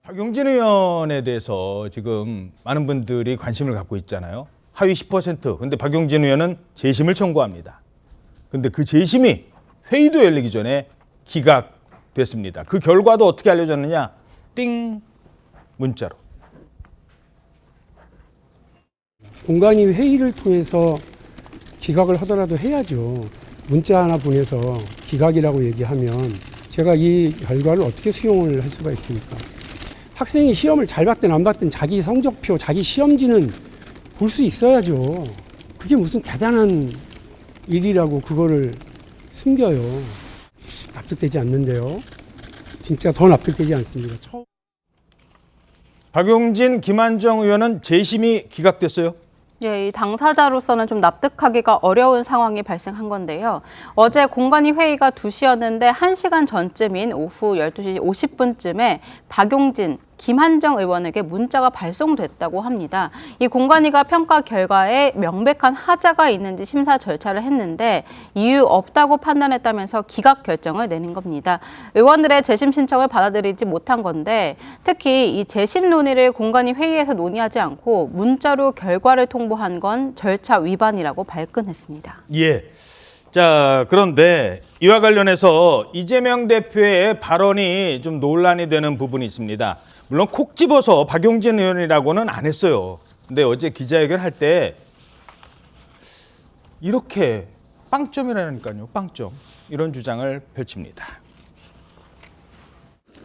박용진 의원에 대해서 지금 많은 분들이 관심을 갖고 있잖아요. 하위 10%. 근데 박용진 의원은 재심을 청구합니다. 근데 그 재심이 회의도 열리기 전에 기각됐습니다. 그 결과도 어떻게 알려졌느냐? 띵! 문자로. 공관위 회의를 통해서 기각을 하더라도 해야죠. 문자 하나 보내서 기각이라고 얘기하면 제가 이 결과를 어떻게 수용을 할 수가 있습니까? 학생이 시험을 잘 봤든 안 봤든 자기 성적표, 자기 시험지는 볼 수 있어야죠. 그게 무슨 대단한 일이라고 그거를 숨겨요. 납득되지 않는데요. 진짜 더 납득되지 않습니다. 박용진, 김한정 의원은 재심이 기각됐어요. 예, 이 당사자로서는 좀 납득하기가 어려운 상황이 발생한 건데요. 어제 공관위 회의가 2시였는데 1시간 전쯤인 오후 12시 50분쯤에 박용진, 김한정 의원에게 문자가 발송됐다고 합니다. 이 공관위가 평가 결과에 명백한 하자가 있는지 심사 절차를 했는데 이유 없다고 판단했다면서 기각 결정을 내린 겁니다. 의원들의 재심 신청을 받아들이지 못한 건데 특히 이 재심 논의를 공관위 회의에서 논의하지 않고 문자로 결과를 통보한 건 절차 위반이라고 발끈했습니다. 예. 자, 그런데 이와 관련해서 이재명 대표의 발언이 좀 논란이 되는 부분이 있습니다. 물론 콕 집어서 박용진 의원이라고는 안 했어요. 근데 어제 기자회견 할 때 이렇게 빵점이라니까요. 빵점. 이런 주장을 펼칩니다.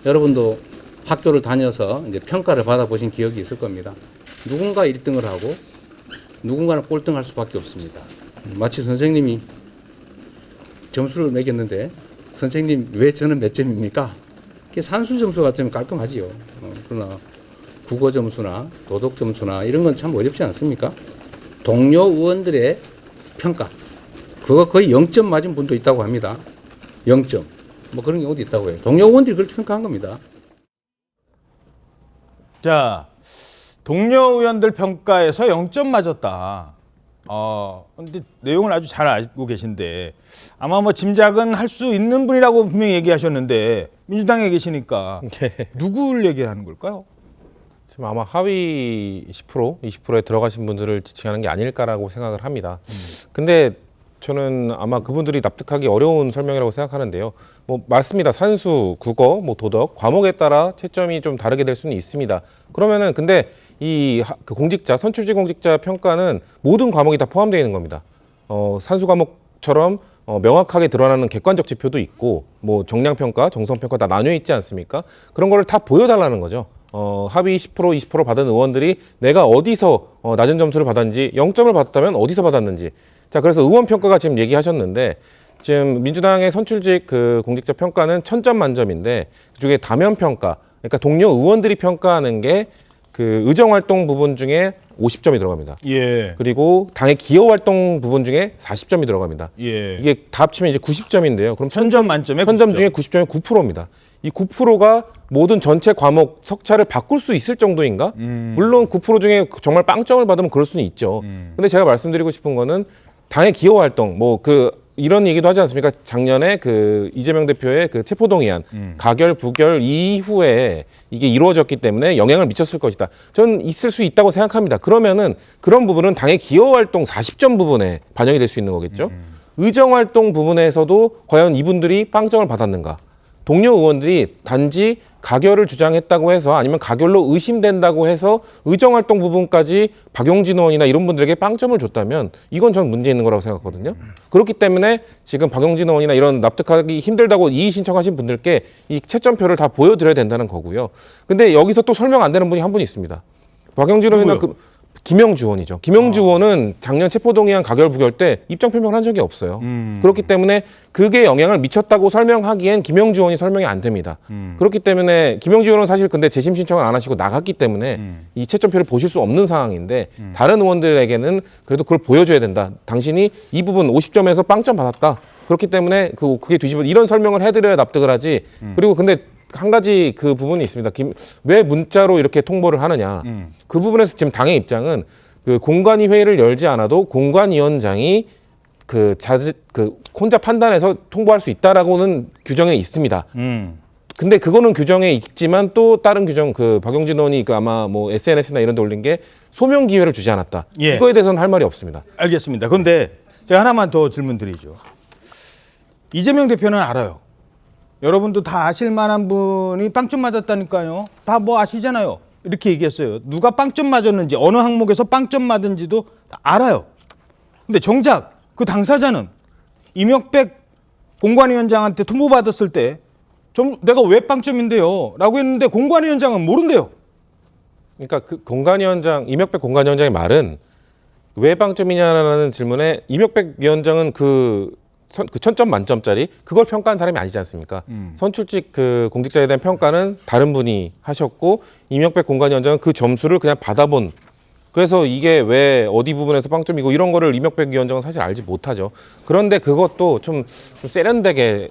여러분도 학교를 다녀서 이제 평가를 받아보신 기억이 있을 겁니다. 누군가 1등을 하고 누군가는 꼴등할 수밖에 없습니다. 마치 선생님이 점수를 매겼는데 선생님 왜 저는 몇 점입니까? 그게 산수 점수 같으면 깔끔하지요. 그러나 국어 점수나 도덕 점수나 이런 건 참 어렵지 않습니까? 동료 의원들의 평가. 그거 거의 0점 맞은 분도 있다고 합니다. 0점. 뭐 그런 경우도 있다고 해요. 동료 의원들이 그렇게 평가한 겁니다. 자, 동료 의원들 평가에서 0점 맞았다. 근데 내용을 아주 잘 알고 계신데 아마 뭐 짐작은 할 수 있는 분이라고 분명히 얘기하셨는데 민주당에 계시니까 누구를 얘기하는 걸까요? 지금 아마 하위 10%, 20%에 들어가신 분들을 지칭하는 게 아닐까라고 생각을 합니다. 근데 저는 아마 그분들이 납득하기 어려운 설명이라고 생각하는데요. 뭐 맞습니다. 산수, 국어, 뭐 도덕, 과목에 따라 채점이 좀 다르게 될 수는 있습니다. 그러면은 근데 그 공직자, 선출직 공직자 평가는 모든 과목이 다 포함되어 있는 겁니다. 산수 과목처럼 명확하게 드러나는 객관적 지표도 있고, 뭐 정량평가, 정성평가 다 나뉘어 있지 않습니까? 그런 거를 다 보여달라는 거죠. 하위 10%, 20% 받은 의원들이 내가 어디서 낮은 점수를 받았는지, 0점을 받았다면 어디서 받았는지. 자, 그래서 의원평가가 지금 얘기하셨는데, 지금 민주당의 선출직 그 공직자 평가는 1000점 만점인데, 그중에 다면평가, 그러니까 동료 의원들이 평가하는 게 그 의정활동 부분 중에 50점이 들어갑니다. 예. 그리고 당의 기여활동 부분 중에 40점이 들어갑니다. 예. 이게 다 합치면 이제 90점인데요. 그럼 1000점 만점에 1000점 중에 90점이 9%입니다. 이 9%가 모든 전체 과목 석차를 바꿀 수 있을 정도인가? 물론 9% 중에 정말 빵점을 받으면 그럴 수는 있죠. 근데 제가 말씀드리고 싶은 거는 당의 기여활동, 이런 얘기도 하지 않습니까? 작년에 그 이재명 대표의 그 체포동의안, 가결, 부결 이후에 이게 이루어졌기 때문에 영향을 미쳤을 것이다. 저는 있을 수 있다고 생각합니다. 그러면은 그런 부분은 당의 기여활동 40점 부분에 반영이 될 수 있는 거겠죠. 의정활동 부분에서도 과연 이분들이 빵점을 받았는가? 동료 의원들이 단지 가결을 주장했다고 해서 아니면 가결로 의심된다고 해서 의정활동 부분까지 박용진 의원이나 이런 분들에게 빵점을 줬다면 이건 저는 문제 있는 거라고 생각하거든요. 그렇기 때문에 지금 박용진 의원이나 이런 납득하기 힘들다고 이의 신청하신 분들께 이 채점표를 다 보여드려야 된다는 거고요. 근데 여기서 또 설명 안 되는 분이 한 분 있습니다. 박용진 의원이나 김영주 의원이죠. 김영주 의원은 작년 체포동의안 가결 부결 때 입장 표명을 한 적이 없어요. 그렇기 때문에 그게 영향을 미쳤다고 설명하기엔 김영주 의원이 설명이 안 됩니다. 그렇기 때문에 김영주 의원은 사실 근데 재심 신청을 안 하시고 나갔기 때문에 이 채점표를 보실 수 없는 상황인데 다른 의원들에게는 그래도 그걸 보여줘야 된다. 당신이 이 부분 50점에서 빵점 받았다. 그렇기 때문에 그게 뒤집어 이런 설명을 해드려야 납득을 하지. 그리고 근데 한 가지 그 부분이 있습니다. 왜 문자로 이렇게 통보를 하느냐. 그 부분에서 지금 당의 입장은 그 공관위 회의를 열지 않아도 공관위원장이 혼자 판단해서 통보할 수 있다라고는 규정에 있습니다. 근데 그거는 규정에 있지만 또 다른 규정 그 박용진 의원이 그 아마 뭐 SNS나 이런 데 올린 게 소명 기회를 주지 않았다. 예. 이거에 대해서는 할 말이 없습니다. 알겠습니다. 그런데 제가 하나만 더 질문 드리죠. 이재명 대표는 알아요. 여러분도 다 아실 만한 분이 빵점 맞았다니까요. 다 뭐 아시잖아요. 이렇게 얘기했어요. 누가 빵점 맞았는지 어느 항목에서 빵점 맞은지도 다 알아요. 근데 정작 그 당사자는 이명백 공관위원장한테 통보받았을 때 좀 내가 왜 빵점인데요? 라고 했는데 공관위원장은 모른대요. 그러니까 그 공관위원장 이명백 공관위원장의 말은 왜 빵점이냐라는 질문에 이명백 위원장은 그 1000점 만점짜리 그걸 평가한 사람이 아니지 않습니까? 선출직 그 공직자에 대한 평가는 다른 분이 하셨고 이명백 공관위원장은 그 점수를 그냥 받아본. 그래서 이게 왜 어디 부분에서 빵점이고 이런 거를 이명백 위원장은 사실 알지 못하죠. 그런데 그것도 좀 세련되게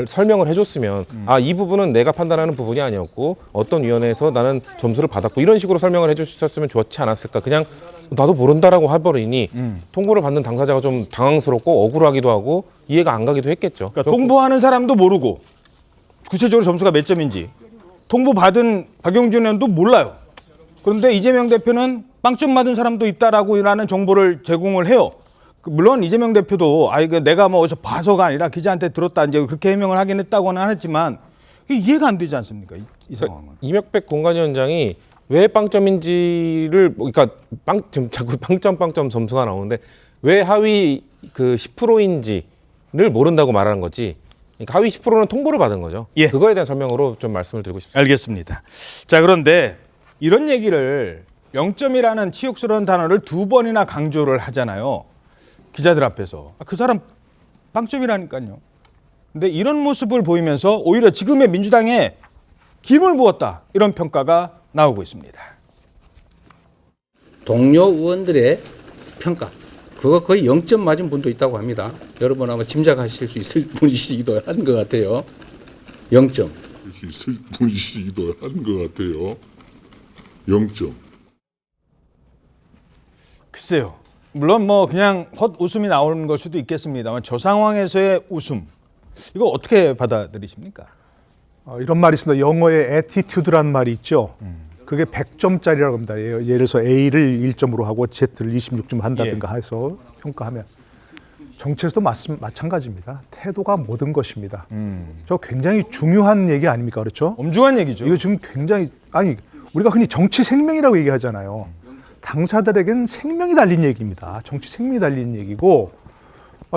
설명을 해줬으면 이 부분은 내가 판단하는 부분이 아니었고 어떤 위원회에서 나는 점수를 받았고 이런 식으로 설명을 해주셨으면 좋지 않았을까. 그냥 나도 모른다라고 해버리니 통보를 받는 당사자가 좀 당황스럽고 억울하기도 하고 이해가 안 가기도 했겠죠. 그러니까 통보하는 사람도 모르고 구체적으로 점수가 몇 점인지 통보받은 박용진 의원도 몰라요. 그런데 이재명 대표는 빵점 맞은 사람도 있다라고 라는 정보를 제공을 해요. 물론 이재명 대표도 이거 내가 뭐 어디서 봐서가 아니라 기자한테 들었다 이제 그렇게 해명을 하긴 했다고는 했지만 이게 이해가 안 되지 않습니까? 이 상황은. 이명백 공관위원장이 왜 빵점인지를 그러니까 지금 자꾸 빵점 점수가 나오는데 왜 하위 그 10%인지를 모른다고 말하는 거지. 그러니까 하위 10%는 통보를 받은 거죠. 예. 그거에 대한 설명으로 좀 말씀을 드리고 싶습니다. 알겠습니다. 자, 그런데 이런 얘기를 0점이라는 치욕스러운 단어를 2번이나 강조를 하잖아요. 기자들 앞에서. 그 사람 빵점이라니까요. 근데 이런 모습을 보이면서 오히려 지금의 민주당에 기름을 부었다. 이런 평가가 나오고 있습니다. 동료 의원들의 평가. 그거 거의 0점 맞은 분도 있다고 합니다. 여러분 아마 짐작하실 수 있을 분이시기도 한 것 같아요. 0점. 있을 분이시기도 한 것 같아요. 0점. 글쎄요. 물론 뭐 그냥 헛 웃음이 나오는 걸 수도 있겠습니다만 저 상황에서의 웃음. 이거 어떻게 받아들이십니까? 이런 말이 있습니다. 영어에 attitude라는 말이 있죠. 그게 100점짜리라고 합니다. 예를 들어서 A를 1점으로 하고 Z를 26점 한다든가 해서 평가하면 정치에서도 마찬가지입니다. 태도가 모든 것입니다. 저 굉장히 중요한 얘기 아닙니까? 그렇죠? 엄중한 얘기죠. 이거 지금 굉장히 우리가 흔히 정치 생명이라고 얘기하잖아요. 당사자들에게는 생명이 달린 얘기입니다. 정치 생명이 달린 얘기고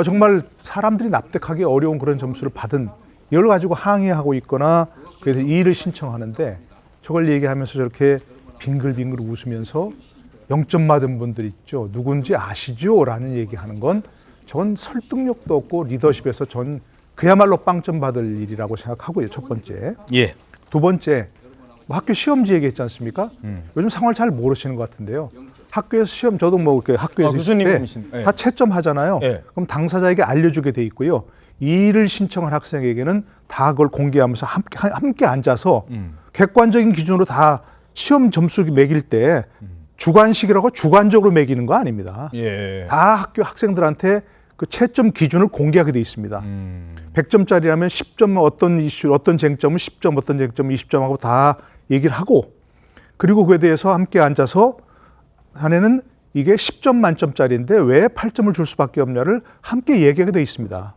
정말 사람들이 납득하기 어려운 그런 점수를 받은 이걸 가지고 항의하고 있거나 그래서 이의를 신청하는데 저걸 얘기하면서 저렇게 빙글빙글 웃으면서 0점 맞은 분들 있죠. 누군지 아시죠? 라는 얘기하는 건 저건 설득력도 없고 리더십에서 전 그야말로 빵점 받을 일이라고 생각하고요. 첫 번째. 예. 두 번째, 학교 시험지 얘기했지 않습니까? 요즘 상황을 잘 모르시는 것 같은데요. 학교에서 시험, 저도 뭐 학교에서 있을 때 교수님이신. 예. 다 채점 하잖아요. 예. 그럼 당사자에게 알려주게 돼 있고요. 이의를 신청한 학생에게는 다 그걸 공개하면서 함께 앉아서 객관적인 기준으로 다 시험 점수 매길 때 주관식이라고 주관적으로 매기는 거 아닙니다. 예. 다 학교 학생들한테 그 채점 기준을 공개하게 돼 있습니다. 100점짜리라면 10점 어떤 이슈, 어떤 쟁점은 10점, 어떤 쟁점은 20점 하고 다 얘기를 하고 그리고 그에 대해서 함께 앉아서 자네는 이게 10점 만점짜리인데 왜 8점을 줄 수밖에 없냐를 함께 얘기하게 돼 있습니다.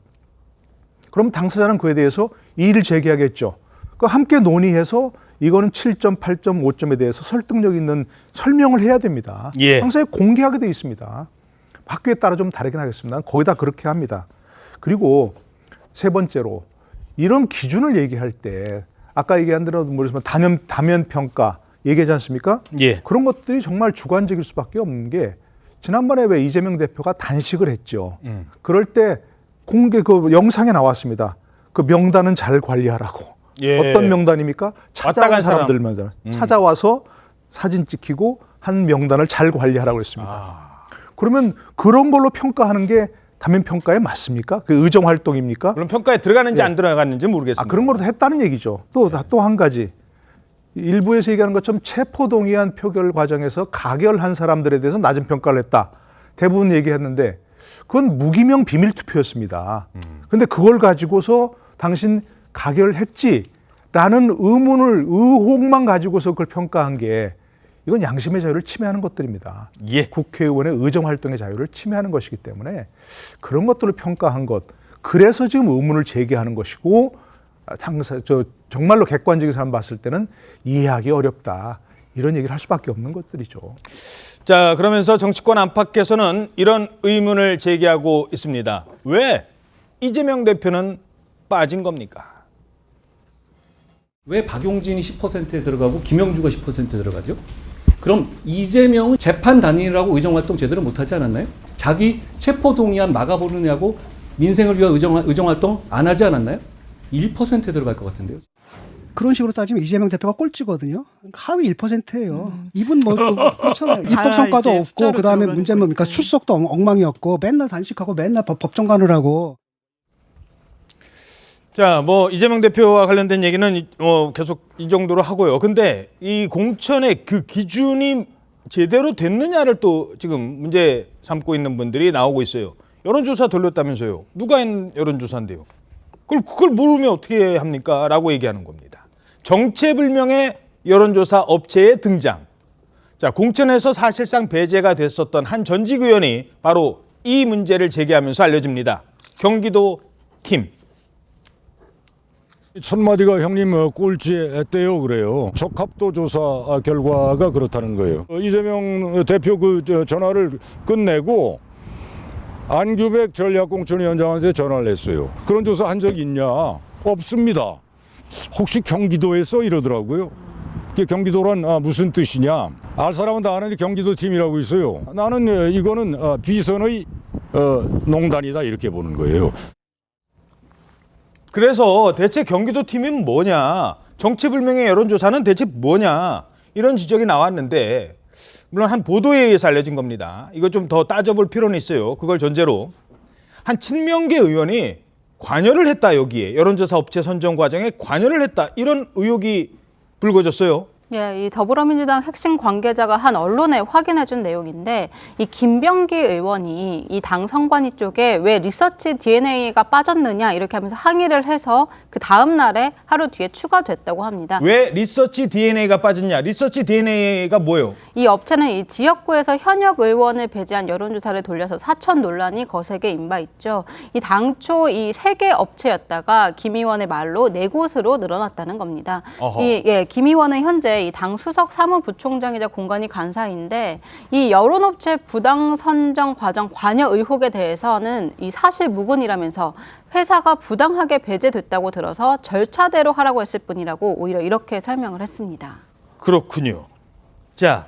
그럼 당사자는 그에 대해서 이의를 제기하겠죠. 그 함께 논의해서 이거는 7점, 8점, 5점에 대해서 설득력 있는 설명을 해야 됩니다. 예. 항상 공개하게 돼 있습니다. 학교에 따라 좀 다르긴 하겠습니다. 거의 다 그렇게 합니다. 그리고 세 번째로 이런 기준을 얘기할 때 아까 얘기한 대로 뭐냐면 다면 평가 얘기하지 않습니까? 예. 그런 것들이 정말 주관적일 수밖에 없는 게 지난번에 왜 이재명 대표가 단식을 했죠. 그럴 때 공개 그 영상에 나왔습니다. 그 명단은 잘 관리하라고. 예. 어떤 명단입니까? 왔다 찾아온 간 사람. 사람들만 찾아와서 사진 찍히고 한 명단을 잘 관리하라고 했습니다. 그러면 그런 걸로 평가하는 게 다면 평가에 맞습니까? 그 의정 활동입니까? 물론 평가에 들어가는지 안 들어가는지 모르겠습니다. 그런 걸로 했다는 얘기죠. 또 한 가지. 일부에서 얘기하는 것처럼 체포동의안 표결 과정에서 가결한 사람들에 대해서 낮은 평가를 했다. 대부분 얘기했는데 그건 무기명 비밀 투표였습니다. 근데 그걸 가지고서 당신 가결했지 라는 의혹만 가지고서 그걸 평가한 게 이건 양심의 자유를 침해하는 것들입니다. 예. 국회의원의 의정활동의 자유를 침해하는 것이기 때문에 그런 것들을 평가한 것, 그래서 지금 의문을 제기하는 것이고, 정말로 객관적인 사람 봤을 때는 이해하기 어렵다, 이런 얘기를 할 수밖에 없는 것들이죠. 자, 그러면서 정치권 안팎에서는 이런 의문을 제기하고 있습니다. 왜 이재명 대표는 빠진 겁니까? 왜 박용진이 10%에 들어가고 김영주가 10%에 들어가죠? 그럼 이재명은 재판 단일이라고 의정활동 제대로 못하지 않았나요? 자기 체포동의안 막아보느냐고 민생을 위한 의정활동 안 하지 않았나요? 1%에 들어갈 것 같은데요. 그런 식으로 따지면 이재명 대표가 꼴찌거든요. 하위 1%예요. 이분 뭐 그렇잖아요. 입법 성과도 없고 그다음에 문제는 뭡니까? 출석도 엉망이었고 맨날 단식하고 맨날 법정 가느라고. 자, 뭐 이재명 대표와 관련된 얘기는 계속 이 정도로 하고요. 근데 이 공천의 그 기준이 제대로 됐느냐를 또 지금 문제 삼고 있는 분들이 나오고 있어요. 여론조사 돌렸다면서요. 누가 한 여론조사인데요? 그걸 모르면 어떻게 합니까? 라고 얘기하는 겁니다. 정체불명의 여론조사 업체의 등장. 자, 공천에서 사실상 배제가 됐었던 한 전직 의원이 바로 이 문제를 제기하면서 알려집니다. 경기도 팀. 천마디가 형님 꼴찌했대요 그래요. 적합도 조사 결과가 그렇다는 거예요. 이재명 대표 그 전화를 끝내고 안규백 전략공천위원장한테 전화를 했어요. 그런 조사 한 적 있냐? 없습니다. 혹시 경기도에서 이러더라고요. 그게 경기도란 무슨 뜻이냐? 알 사람은 다 아는데 경기도 팀이라고 있어요. 나는 이거는 비선의 농단이다 이렇게 보는 거예요. 그래서 대체 경기도 팀은 뭐냐? 정체불명의 여론조사는 대체 뭐냐? 이런 지적이 나왔는데 물론 한 보도에 의해서 알려진 겁니다. 이거 좀 더 따져볼 필요는 있어요. 그걸 전제로 한 친명계 의원이 관여를 했다, 여기에 여론조사 업체 선정 과정에 관여를 했다, 이런 의혹이 불거졌어요. 예, 이 더불어민주당 핵심 관계자가 한 언론에 확인해준 내용인데, 이 김병기 의원이 이 당 선관위 쪽에 왜 리서치 DNA가 빠졌느냐 이렇게 하면서 항의를 해서 그 다음 날에 하루 뒤에 추가됐다고 합니다. 왜 리서치 DNA가 빠졌냐? 리서치 DNA가 뭐예요? 이 업체는 이 지역구에서 현역 의원을 배제한 여론조사를 돌려서 사천 논란이 거세게 임바있죠. 이 당초 이 3개 업체였다가 김 의원의 말로 4곳으로 늘어났다는 겁니다. 김 의원은 현재 이 당 수석 사무부총장이자 공관위 간사인데, 이 여론업체 부당 선정 과정 관여 의혹에 대해서는 이 사실 무근이라면서 회사가 부당하게 배제됐다고 들어서 절차대로 하라고 했을 뿐이라고 오히려 이렇게 설명을 했습니다. 그렇군요. 자,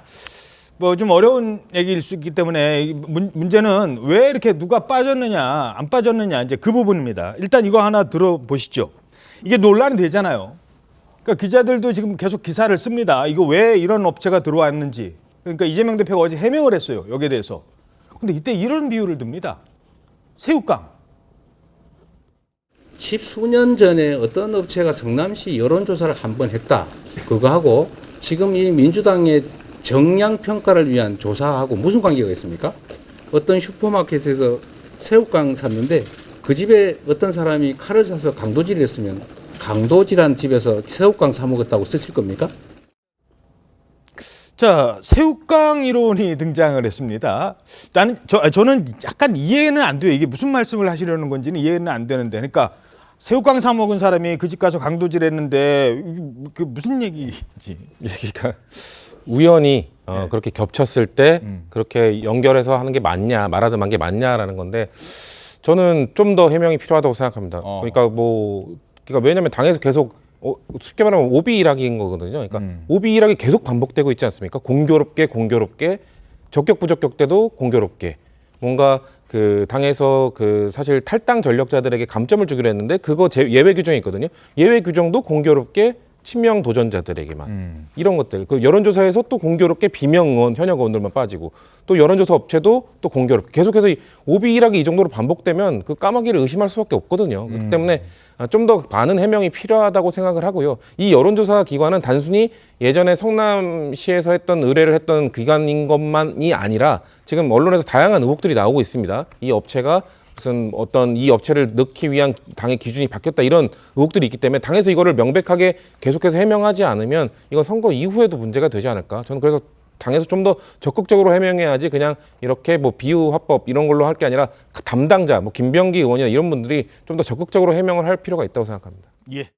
뭐 좀 어려운 얘기일 수 있기 때문에 문제는 왜 이렇게 누가 빠졌느냐 안 빠졌느냐, 이제 그 부분입니다. 일단 이거 하나 들어보시죠. 이게 논란이 되잖아요. 그러니까 기자들도 지금 계속 기사를 씁니다. 이거 왜 이런 업체가 들어왔는지. 그러니까 이재명 대표가 어제 해명을 했어요, 여기에 대해서. 근데 이때 이런 비유를 듭니다. 새우깡. 10수년 전에 어떤 업체가 성남시 여론조사를 한 번 했다. 그거하고 지금 이 민주당의 정량 평가를 위한 조사하고 무슨 관계가 있습니까? 어떤 슈퍼마켓에서 새우깡 샀는데 그 집에 어떤 사람이 칼을 사서 강도질을 했으면 강도질한 집에서 새우깡 사 먹었다고 쓰실 겁니까? 자, 새우깡 이론이 등장을 했습니다. 저는 약간 이해는 안 돼요. 이게 무슨 말씀을 하시려는 건지는 이해는 안 되는데. 그러니까 새우깡 사 먹은 사람이 그 집 가서 강도질했는데 그 무슨 얘기지? 그러니까 우연히 그렇게 겹쳤을 때 그렇게 연결해서 하는 게 맞냐, 말하자면 게 맞냐라는 건데, 저는 좀 더 해명이 필요하다고 생각합니다. 그러니까 왜냐하면 당에서 계속 쉽게 말하면 오비 일학인 거거든요. 그러니까 오비 일학이 계속 반복되고 있지 않습니까? 공교롭게 적격 부적격 때도 공교롭게 뭔가 그 당에서 그 사실 탈당 전력자들에게 감점을 주기로 했는데 그거 예외 규정이 있거든요. 예외 규정도 공교롭게 친명 도전자들에게만 이런 것들. 그 여론조사에서 또 공교롭게 비명 의원, 현역 의원들만 빠지고, 또 여론조사 업체도 또 공교롭게 계속해서 이 오비 일학이 이 정도로 반복되면 그 까마귀를 의심할 수밖에 없거든요. 그렇기 때문에 좀 더 많은 해명이 필요하다고 생각을 하고요. 이 여론조사 기관은 단순히 예전에 성남시에서 의뢰를 했던 기관인 것만이 아니라 지금 언론에서 다양한 의혹들이 나오고 있습니다. 이 업체가 무슨 어떤 이 업체를 넣기 위한 당의 기준이 바뀌었다 이런 의혹들이 있기 때문에 당에서 이거를 명백하게 계속해서 해명하지 않으면 이건 선거 이후에도 문제가 되지 않을까. 저는 그래서 당에서 좀 더 적극적으로 해명해야지 그냥 이렇게 뭐 비유화법 이런 걸로 할 게 아니라 담당자 뭐 김병기 의원이나 이런 분들이 좀 더 적극적으로 해명을 할 필요가 있다고 생각합니다. 예.